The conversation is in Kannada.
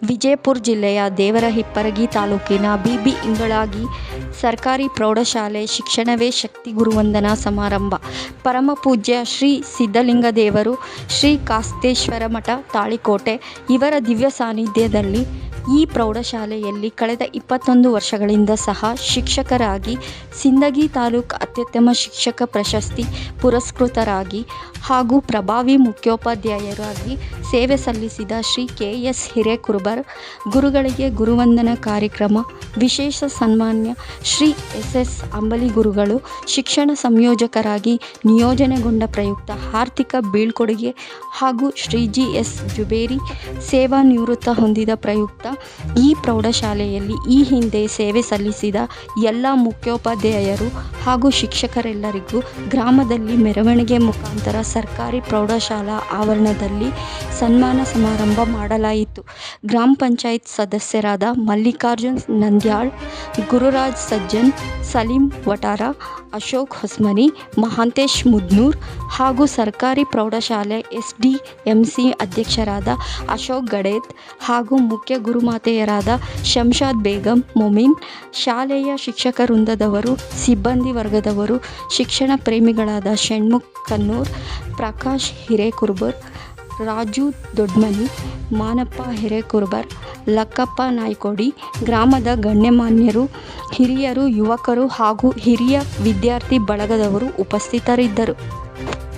ವಿಜಯಪುರ ಜಿಲ್ಲೆಯ ದೇವರಹಿಪ್ಪರಗಿ ತಾಲೂಕಿನ ಬಿ. ಇಂಗಳಗಿ ಸರ್ಕಾರಿ ಪ್ರೌಢಶಾಲೆ ಶಿಕ್ಷಣವೇ ಶಕ್ತಿ ಗುರುವಂದನಾ ಸಮಾರಂಭ. ಪರಮಪೂಜ್ಯ ಶ್ರೀ ಸಿದ್ಧಲಿಂಗದೇವರು, ಶ್ರೀ ಕಾಸ್ತೇಶ್ವರ ಮಠ ತಾಳಿಕೋಟೆ ಇವರ ದಿವ್ಯ ಸಾನ್ನಿಧ್ಯದಲ್ಲಿ ಈ ಪ್ರೌಢಶಾಲೆಯಲ್ಲಿ ಕಳೆದ 21 ವರ್ಷಗಳಿಂದ ಸಹ ಶಿಕ್ಷಕರಾಗಿ ಸಿಂದಗಿ ತಾಲೂಕು ಅತ್ಯುತ್ತಮ ಶಿಕ್ಷಕ ಪ್ರಶಸ್ತಿ ಪುರಸ್ಕೃತರಾಗಿ ಹಾಗೂ ಪ್ರಭಾವಿ ಮುಖ್ಯೋಪಾಧ್ಯಾಯರಾಗಿ ಸೇವೆ ಸಲ್ಲಿಸಿದ ಶ್ರೀ ಕೆ.ಎಸ್. ಹಿರೇಕುರುಬರ್ ಗುರುಗಳಿಗೆ ಗುರುವಂದನಾ ಕಾರ್ಯಕ್ರಮ. ವಿಶೇಷ ಸನ್ಮಾನ್ಯ ಶ್ರೀ ಎಸ್. ಅಂಬಲಿ ಗುರುಗಳು ಶಿಕ್ಷಣ ಸಂಯೋಜಕರಾಗಿ ನಿಯೋಜನೆಗೊಂಡ ಪ್ರಯುಕ್ತ ಆರ್ಥಿಕ ಬೀಳ್ಕೊಡುಗೆ ಹಾಗೂ ಶ್ರೀ ಜಿ.ಎಸ್. ಜುಬೇರಿ ಸೇವಾ ನಿವೃತ್ತ ಹೊಂದಿದ ಪ್ರಯುಕ್ತ ಈ ಪ್ರೌಢಶಾಲೆಯಲ್ಲಿ ಈ ಹಿಂದೆ ಸೇವೆ ಸಲ್ಲಿಸಿದ ಎಲ್ಲ ಮುಖ್ಯೋಪಾಧ್ಯಾಯರು ಹಾಗೂ ಶಿಕ್ಷಕರೆಲ್ಲರಿಗೂ ಗ್ರಾಮದಲ್ಲಿ ಮೆರವಣಿಗೆ ಮುಖಾಂತರ ಸರ್ಕಾರಿ ಪ್ರೌಢಶಾಲಾ ಆವರಣದಲ್ಲಿ ಸನ್ಮಾನ ಸಮಾರಂಭ ಮಾಡಲಾಯಿತು. ಗ್ರಾಮ ಪಂಚಾಯತ್ ಸದಸ್ಯರಾದ ಮಲ್ಲಿಕಾರ್ಜುನ್ ನಂದ್ಯಾಳ್, ಗುರುರಾಜ್ ಸಜ್ಜನ್, ಸಲೀಂ ವಟಾರ, ಅಶೋಕ್ ಹೊಸ್ಮನಿ, ಮಹಾಂತೇಶ್ ಮುದ್ನೂರ್ ಹಾಗೂ ಸರ್ಕಾರಿ ಪ್ರೌಢಶಾಲೆ SDMC ಅಧ್ಯಕ್ಷರಾದ ಅಶೋಕ್ ಗಡೇತ್ ಹಾಗೂ ಮುಖ್ಯ ಗುರುಮಾತೆಯರಾದ ಶಂಷಾದ್ ಬೇಗಂ ಮೊಮಿನ್, ಶಾಲೆಯ ಶಿಕ್ಷಕ ವೃಂದದವರು, ಸಿಬ್ಬಂದಿ ವರ್ಗದವರು, ಶಿಕ್ಷಣ ಪ್ರೇಮಿಗಳಾದ ಷಣ್ಮುಖ್ ಕನ್ನೂರ್, ಪ್ರಕಾಶ್ ಹಿರೇಕುರುಬರ್, ರಾಜು ದೊಡ್ಮನಿ, ಮಾನಪ್ಪ ಹಿರೇಕುರುಬರ್, ಲಕ್ಕಪ್ಪ ನಾಯ್ಕೋಡಿ, ಗ್ರಾಮದ ಗಣ್ಯಮಾನ್ಯರು, ಹಿರಿಯರು, ಯುವಕರು ಹಾಗೂ ಹಿರಿಯ ವಿದ್ಯಾರ್ಥಿ ಬಳಗದವರು ಉಪಸ್ಥಿತರಿದ್ದರು.